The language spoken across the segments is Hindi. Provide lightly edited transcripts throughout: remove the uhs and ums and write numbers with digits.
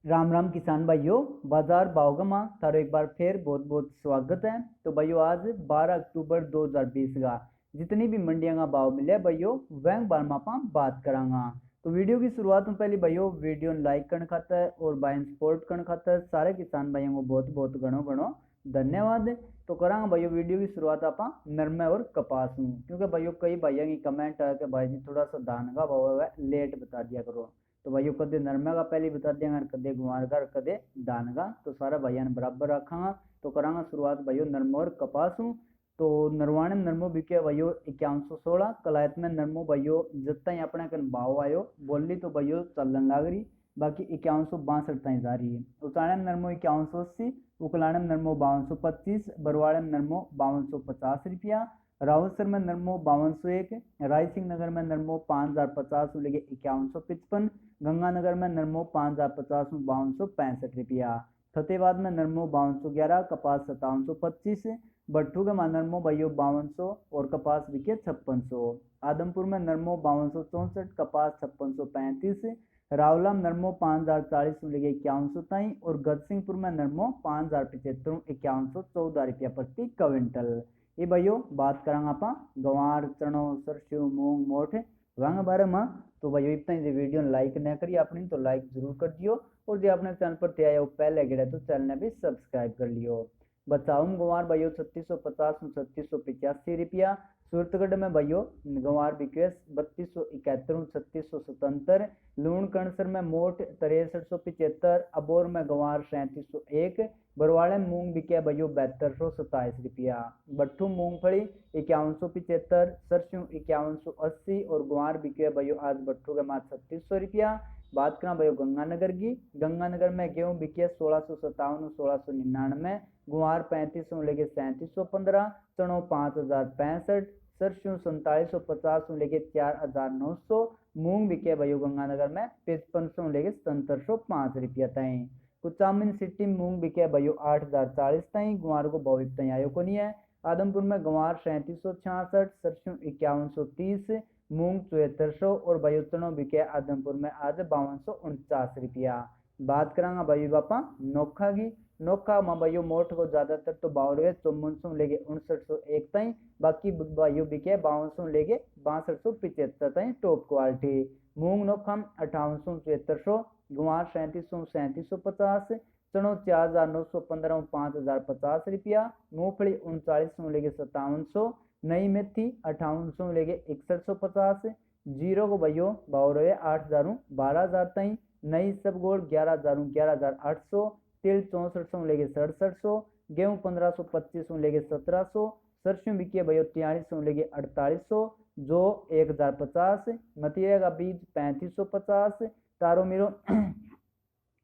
राम राम किसान भाइयों। बाजार भावगमा थारो एक बार फिर बहुत बहुत स्वागत है। तो भाइयों आज 12 अक्टूबर 2020 का जितनी भी मंडियां का भाव मिले भाइयों वह बारे में आप बात करांगा। तो वीडियो की शुरुआत में पहले भाइयों वीडियो लाइक करना खाता है और बाइन सपोर्ट करना खाता है। सारे किसान भाइयों को बहुत बहुत गणो गणो धन्यवाद। तो करांगा भाइयों वीडियो की शुरुआत आप नरमे और कपास में, क्योंकि भाइयों कई भाइयों की कमेंट है कि भाई जी थोड़ा सा धान का भाव है लेट बता दिया करो। तो भाइयों कदे नरमे का पहले बता देंगे, कदे गुआर का कदे धान का, तो सारा भाइयों ने बराबर रखांगा। तो करांगा शुरुआत भाइयों नरमो और कपास हूँ। तो नरवाणे में नरमो बिके भाइयों 5116, कलायत में नरमो भाइयों जितना ही अपने कन भाव आयो बोली तो भाइयों चलन लाग रही, बाकी 5162 ताई जा रही है। उचाणे में नरमो 5180, उकलाणे में नरमो 5225, बरवाड़े में नरमो 5250 रुपया, रावलसर में नरमो 5201, राय सिंह नगर में नरमो 5050 लेके 5155, गंगानगर में नरमो 5050 5265 रुपया, फतेहाबाद में नरमो 5211, कपास 5725, भट्टू के में नरमो भाइयों 5200 और कपास बिके 5600, आदमपुर में नरमो 5264, कपास 5635, रावला में नरमो 5040 लेके 5100 ताई, और गजसिंहपुर में नरमो 5075 5114 रुपया प्रति क्विंटल। ये भाइयों बात करांगा आप गंवार चनो सरसों मूंग मोठ वांग बारे में। तो भाइयों इतना ही वीडियो लाइक न करिए अपनी तो लाइक जरूर कर दियो, और जो अपने चैनल पर आया वो पहले गिरा तो चैनल ने भी सब्सक्राइब कर लियो। बचाऊ गंवार भाइयों 3650 3685 रुपया, सूरतगढ़ में भाइयों गंवार बिके 3271 3677, लूण कणसर में मोट 6375, अबोर में गंवार 3701, बरवाड़े में मूंग बिके भाइयों 7227 रुपया, भट्टू मूंगफली 5175, सरसों 5180 और गुआर बिके भाइयों आज भट्टू के मात्र 3600 रुपया। बात करा भाइयों गंगानगर की, गंगानगर में गेहूं बिके 1657 1699, गुआर 3500 लेके 3715, चनो 5065, सरसों 4750 लेके 4900, मूंग बिके भाइयों गंगानगर में 5500 लेके 7705 रुपया तय। कुचामिन सिटी मूंग बिके भाइयों 8040 तई, गुआर को भाव तई आयो को नहीं है। आदमपुर में गंवार 3766, सरसों 5130, मूंग 7400 और भाइयों चनो बिके आदमपुर में आज 5249 रुपया। बात करांगा भाई बापा नोखा की, नोखा में भाइयों मोट को ज्यादातर तो भाव रहे 5400 लेके 5901 तई, बाकी भाइयों बिके 5200 लेके 6275 तई टॉप क्वालिटी। मूंग नोखा 5800 7400, गुआर 3700 3750, चनो 4915 5050 रुपया, मूंगफली 3900 लेके 5700, नई मेथी 5800 लेके 6150, जीरो को भाइयों भाव रहे 8000 12000 तई, नई सब गोल 11000 11800, तिल 6400 लेके 6700, गेहूं 1525 लेके 1700, सरसों बिके भैया 4300 लेके 4800, जो 1050, मतीरे का बीज 3550, तारो मीरो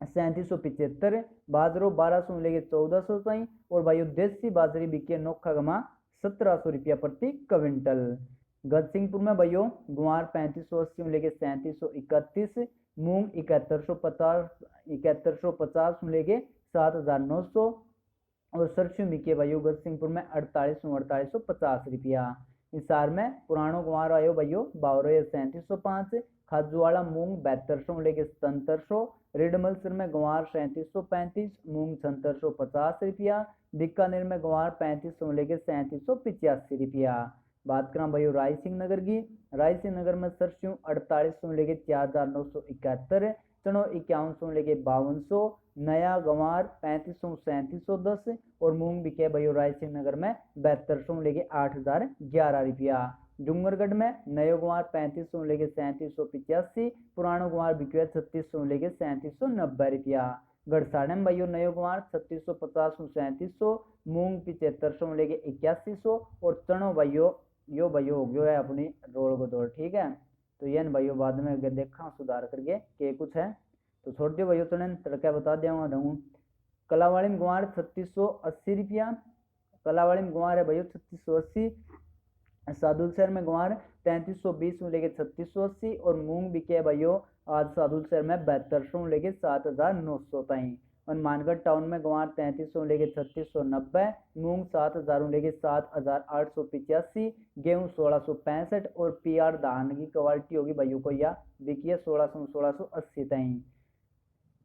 3775, बाजरो 1200 लेके 1400 ताई, और भाइयों देसी बाजरी बिके नोखा गमा 1700 रुपया प्रति क्विंटल। गजसिंहपुर में भाइयों गुआर 3580 लेके 3731, मूंग 7150 लेके 7900, और सरसों बिके भाइयों गजसिंहपुर में 4850 रुपया। हिसार में पुरानो गुआर आयो भाइयों 3705, खाजूवाड़ा मूंग 7200 लेके 7700, रिडमलसर में गंवार 3735, मूंग 7650 रुपया, बीकानेर में गंवार 3500 लेके 3785 रुपया। बात करा भाइयों राय सिंह नगर की, राय सिंह नगर में सरसों 4800 लेके 4971, चनो 5100 लेके 5200, नया गंवार 3500 3710, और मूंग बिके भाइयों राय सिंह नगर में 7200 लेके 8011 रुपया। डूंगरगढ़ में नयो गुआर 3500 लेके 3785, पुरानो गुआर बिके 3600 लेके 3790 रुपया। गड़साड़े में भाइयों नयो गुआर 3650 3700, मूंग 7500 लेके 8100, और चनो भाइयों यो भाइयों हो गयो है अपनी रोल को दौड़, ठीक है। तो ये भाइयों बाद में अगर देखा सुधार करके के कुछ है तो छोड़ दियो भाइयों, तो तड़का बता दिया रहूँ। कलावाड़ी में गुआर 3680 रुपया, कलावाड़ी में गुआर है भाइयों 3680, सादुल शहर में गुआर 3320 लेके 3680, और मूंग बिके भाइयों आज सादुल शहर में 7200 लेके 7900 ताई, और मानगढ़ टाउन में गुआर 3300 लेके 3690, मूंग 7000 लेके 7885, गेहूं 1665, और पीआर धान की क्वालिटी होगी भाइयों को या बिकी 1600 1680 ताई।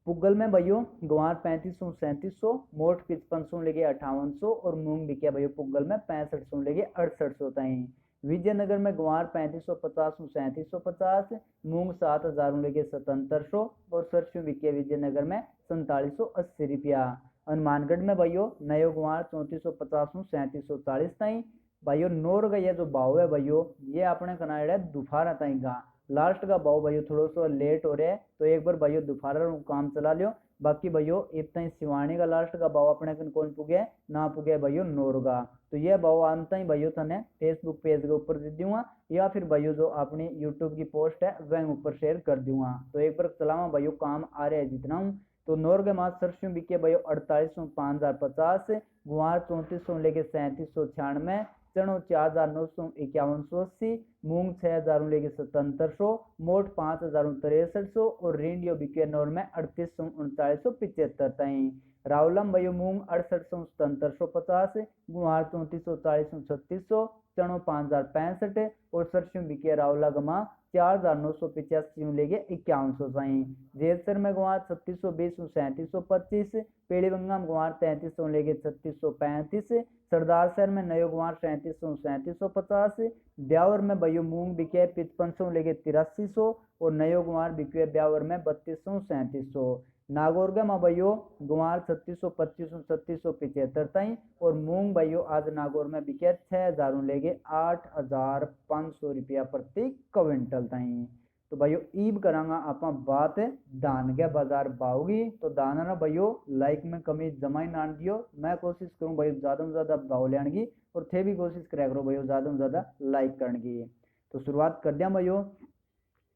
पुगल में भैयो गंवार 3500 3700, मोठ 5500 लेके 5800 और मूंग बिके भैयो पुगल में 6500 लेके 6800 ताई। विजयनगर में गंवार 3550 3750, मूंग 7000 लेके 7700 और सरसों बिके विजयनगर में 4780 रुपया। हनुमानगढ़ में भैयो नयो गंवार 3450 3740 ताई। भाइयों नोर का ये जो भाव है भैयो ये अपने कनाड़ा दोपहर ताई का लास्ट का भाव भैयो थोड़ा सा लेट हो रहा है, तो एक बार भैयो दोपहर काम चला लियो। बाकी भैयो इतना ही सिवानी का लास्ट का भाव अपने कौन पुगे ना पुगे भैयो नोर का। तो यह भाव आनता ही भैयो थाने फेसबुक पेज के ऊपर दे दूंगा या फिर भैयो जो अपनी यूट्यूब की पोस्ट है वह ऊपर शेयर कर दूंगा। तो एक बार चलावा भैयो काम आ रहा है जितना हूँ। तो नोर के मास सरसों बिके भैयो 4800 5050, गुआर 3400 लेके 3796, चनो 4951 मूंग 6000 लेके 7700, मोठ 5063 और रेंडियो बिके नोर में 3800 3975 तई। रावलम भैयो मूंग 6800 7750, गुआर 3440 3600, चनो 5065 और सरसों बिके रावला गमा 4985 लेके 5100 साई। जेसर में गुआर 3620 3725, पेड़ीबंगा में गुआर 3300 लेके 3635, सरदार शहर में नयो गुआर 3700 3750, ब्यावर में भैयो मूंग बिके 5500 लेके 8300 और नयो गुआर बिके ब्यावर में 3200 3700। नागौर में भैयो गुआर 3600 2500 3675 तई और मूंग भैयो आज नागौर में बिके 6000 लेके 8500 रुपया प्रति क्विंटल तई। तो भैयो ईब करांगा आप बात धान के बाजार भाव की। तो धान ना भैयो लाइक में कमी जमाई नान दियो, मैं कोशिश करूँ भैयो ज़्यादा से ज़्यादा भाव लेने की और थे भी कोशिश करा करो भैयो ज़्यादा से ज़्यादा लाइक करने की। तो शुरुआत कर दिया भैयो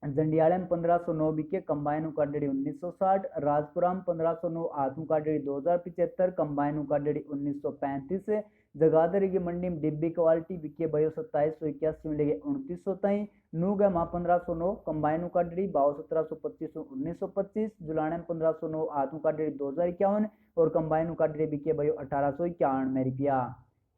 जंडियाले में 1509 बिके कंबाइन उकाडेड़ी 1960, राजपुरा में 1509 आत्म उकाडेड़ी 2075, कंबाइन उकाडेड़ी 1935, जगाधरी की मंडी में डिब्बी क्वालिटी बिके भयो 2781 लेके 2900 तई। नूगा माँ 1509 कंबाइन उकाडेड़ी भाव 1725 1925, जुलाने में 1509 आत्म उकाडेड़ी 2051 और कंबाइन उकाडेड़ी बिके भयो 1891 रुपया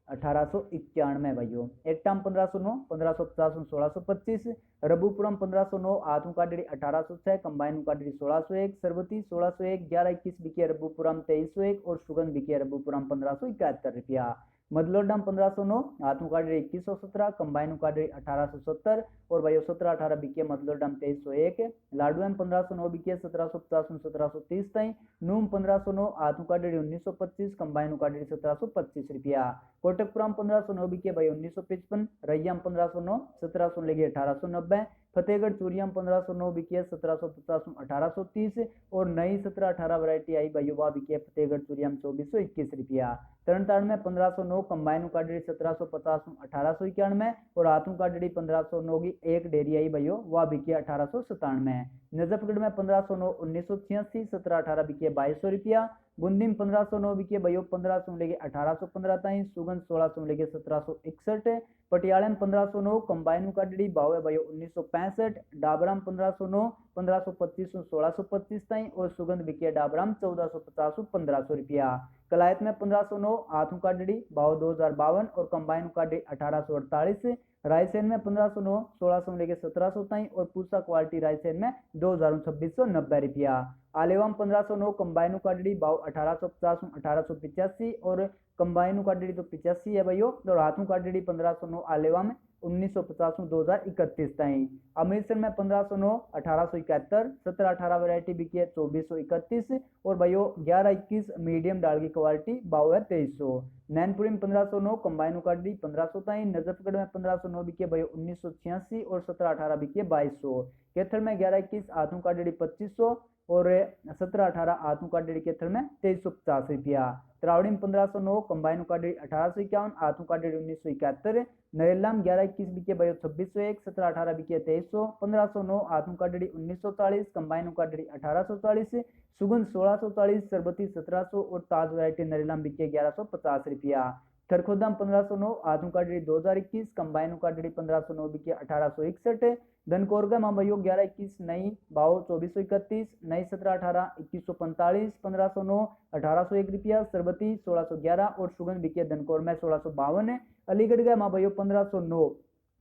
1891 भैयो। एट्टाम 1509 1550 1625, रबूपुरम 1509 आत्म उकाडेड़ी 1806, कंबाइन उकाडेड़ी 1601, सरबती 1601 1121 बिके रबूपुरम 2301 और सुगंध बिके रबूपुरम 1571 रुपया। मदलोडाम 1509 आत्म उकाडेड़ी 2117, कंबाइन उकाडेड़ी 1870 और भैया 1718 बिके मदलोडाम 2301, लाडुएम 1509 बिके 1750 1730 तई। नूम 1509 आत्म उकाडेड़ी 1925, कंबाइन उकाडेड़ी 1725 रुपया। कोटकपुरम 1509 बिके भाई 1955, रैयाम 1509 1700 लेके 1890, फतेहगढ़ चूरियाम 1509 बिके 1750 1830 और नई 1718 वैरायटी आई भाई वह बिके फतेहगढ़ चूरियाम 2421 रुपया। तरनतारण में 1509 कंबाइन उकाडेड़ी 1750 1891 और आत्म उकाडेड़ी 1509 की एक डेयरी आई भैया वह बिके 1897। नजफगढ़ में 1509 1986 1718 बिके 2200 रुपया। बूंदी में 1509 बिके भैया 1500 लेके 1815 तई। सुगंध 1600 लेके 1761। पटियाला में 1509 कंबाइन उकाडेड़ी भाव है भैया 1965। डाबराम 1509 1525 1625 तई और सुगंध बिके डाबराम 1450 1500 रुपया। कलायत में 1509 आत्म उकाडेड़ी भाव 2052 और कंबाइन उकाडेड़ी 1848। रायसेन में 1509 1600 लेके 1700 तई और पूसा क्वालिटी रायसेन में 2690 रुपया। आलेवा में 1509 कंबाइन उकाडेड़ी भाव 1850 1885 और कंबाइन उकाडेड़ी तो 85 है भैया और आत्म उकाडेड़ी 1509 आलेवा में 1950 2031 तई। अमृतसर में 1509 1871 1718 वैरायटी बिकी है 2431 और भैया 1121 मीडियम डाल की क्वालिटी भाव है 2300। नैनपुरी में 1509 कंबाइन उकाडेड़ी 1500 तई। नजफगढ़ में 1509 बिकी भैया 1986 और 1718 बिकी 2200। कैथल में 1121 आत्म उकाडेड़ी 2500 और 1718 आत्म उकाडेड़ी कैथल में 2350 रुपया। त्रावड़ी में 1509 कंबाइन उकाडेड़ी 1851 आत्म उकाडेड़ी 1971। नरेला में 1121 बिके भैया 2601 1718 बिके 2300। 1509 आत्म उकाडेड़ी 1940 कंबाइन उकाडेड़ी 1840। सुगंध 1640 सरबती 1700 और ताज वैरायटी नरेला में बिके 1150 रुपया। थरखोदा में 1509 आत्म उकाडेड़ी 2021 कंबाइन उकाडेड़ी 1509 बिके 1861। धनकोरगा में भैया 1121 नई भाव 2431, नई 1718 2145, 1509 1801 रुपया। सरबती 1611 और सुगंध बिके धनकोर में 1652। अलीगढ़ का माँ भैया 1509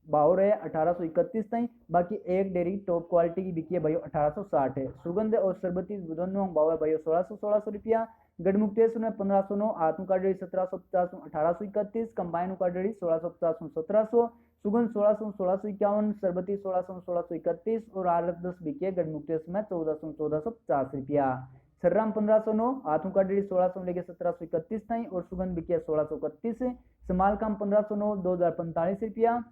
भाव रहे 1831 ताई। बाकी एक डेयरी टॉप क्वालिटी की बिकी है भाई 1860 है। सुगंध और शरबती दोनों भाव है भाई 1600 रुपया। गढ़मुक्तेश्वर में 1509, आत्म का डेढ़ी 1750 1831, कंबाइन का डेढ़ी 1650 1700, सुगंध 1600 सरबती 1631 और आरत 10 बिके गढ़मुक्तेश्वर में 1450 रुपया। सर्राम 1509, आत्म का डेढ़ी 1600 लेके 1731 ताई और सुगंध बिके 1631। समालकाम 1509 2045 रुपया।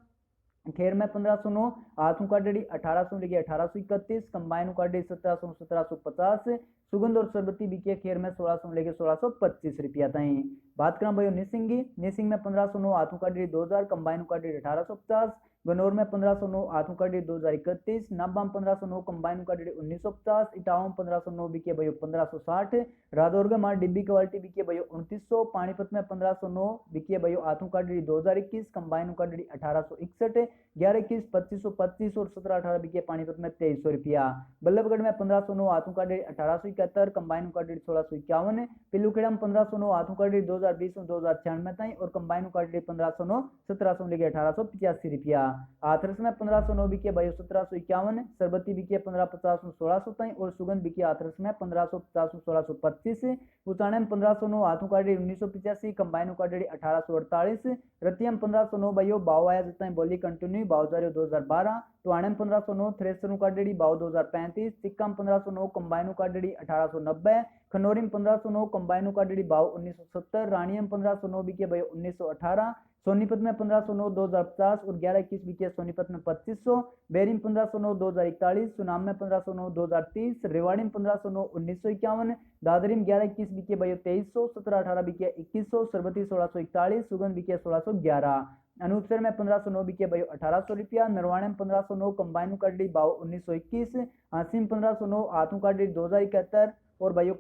खेर में 1509, आथू का डेढ़ी 1800 लेके 1831, कंबाइन का डेढ़ी 1750, सुगंध और सरबती बिके खेर में 1600 लेके 1625 रुपया ताई। बात करें भाई निसिंग में 1509, आथू का डेढ़ी 2000, कंबाइन का डेढ़ी 1850, गनौर में 1509, आथू का डेढ़ी 2031, नाबाम 1509, कंबाइन का डेढ़ी 1950, इटावा 1509 बिके भाई 1560, रादौरगा मार डिब्बी क्वालिटी बिके भाई 2900, पानीपत में 1509 बिके भाई आथू का डेढ़ी 2021, कंबाइन का डेढ़ी 1861, 1121 2525 और 1718 बिके पानीपत में 2300 रुपया। बल्लभगढ़ में 1509, आथू का डेढ़ी 1871, कंबाइन का डेढ़ी 1651, पिल्लूखेड़ा में 1509, आथू का डेढ़ी 2020 में 2096 ताई और कंबाइन का डेढ़ी 1509 1700 लेके 1885 रुपया। आथरस में 1509 बिके भाई 1751, सरबती बिके 1550 1600 ताई और सुगंध बिके आथरस में 1550 1625, उचाणे में 1509, आथू का डेढ़ी 1985, कंबाइन का डेढ़ी 1848, रतिया में 1509 भाइयों भाव आया जितना बोली कंटिन्यू भाव जारी 2012, टोहाणे में 1509, थ्रेसरों का डेढ़ी भाव 2035, सिक्का में 1509, कंबाइनों का डेढ़ी 1890, खनौरी में 1509, कंबाइनों का डेढ़ी भाव 1970, रानिया में 1509 बिके भाई 1918, सोनीपत में 1509 2050 और 1121 बिके सोनीपत में 2500, बेरी में 1509 2041, सुनाम में 1509 2030, रेवाड़ी में 1509 1951, दादरी में 1121 बिके भाई 2300, 1718 बिके 2100, सरबती 1641, सुगंध बिके 1611, अनूपसर में 1509 बिके भाई 1800 रुपया, नरवाणे में 1509, कंबाइन का डेढ़ी भाव 1921, हांसी में 1509, आथू का डेढ़ी 2071 और भाइयों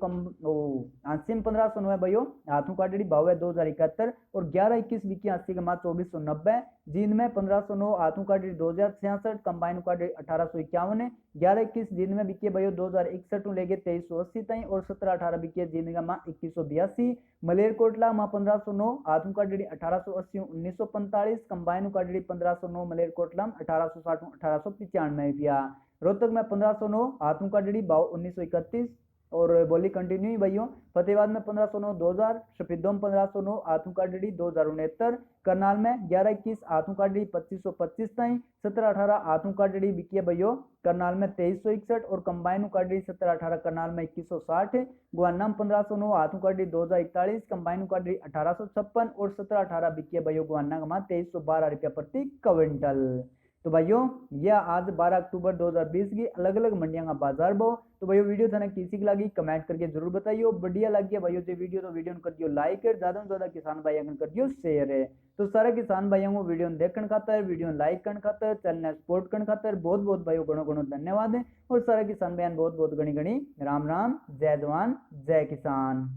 हांसी में 1509 है भाइयों, आथू का डेढ़ी भाव है 2071 और 1121 बिकी हांसी का माँ 2490, जींद में 1509, आथू का डेढ़ी 2066, कंबाइन का डेढ़ी 1851, 1121 जींद में बिके भाइयों 2061 लेके 2380 ताई और 1718 बिके जींद का माँ 2182, मलेरकोटला माँ 1509, आथू का डेढ़ी 1880 1945, कंबाइन का डेढ़ी 1509, मलेरकोटला 1860 1895 रुपया। रोहतक में 1509, आथू का डेढ़ी भाव 1931 और बोली कंटिन्यू भैया। फतेहाबाद में 1509 2000, शफीदों में 1509, आथू का डेढ़ी 2069, करनाल में 1121, आथू का डेढ़ी 2525 ताई, 1718 आथू का डेढ़ी बिकी भैया करनाल में 2361 और कंबाइन का डेढ़ी 1718 करनाल में 2160, गुआना में 1509, आथू का डेढ़ी 2041, कंबाइन का डेढ़ी 1856 और 1718 बिकी भैया गुआना का 2312 रुपया प्रति क्विंटल। तो भाइयों यह आज 12 अक्टूबर 2020 की अलग अलग मंडियां का बाजार भाव। तो भाइयों वीडियो थाने किसी की लगी कमेंट करके जरूर बताइए। बढ़िया लगी है भाइयों जो वीडियो तो वीडियो कर दियो लाइक है, ज्यादा से ज्यादा किसान भाइयों कर दियो शेयर है। तो सारे किसान भाइयों को वीडियो देखने खातर, वीडियो लाइक करने खातर, चैनल सपोर्ट करने खातर बहुत बहुत भाइयों गणों गणों धन्यवाद है। और सारे किसान भाइयों बहुत बहुत गणी गणी राम राम, जय जवान जय किसान।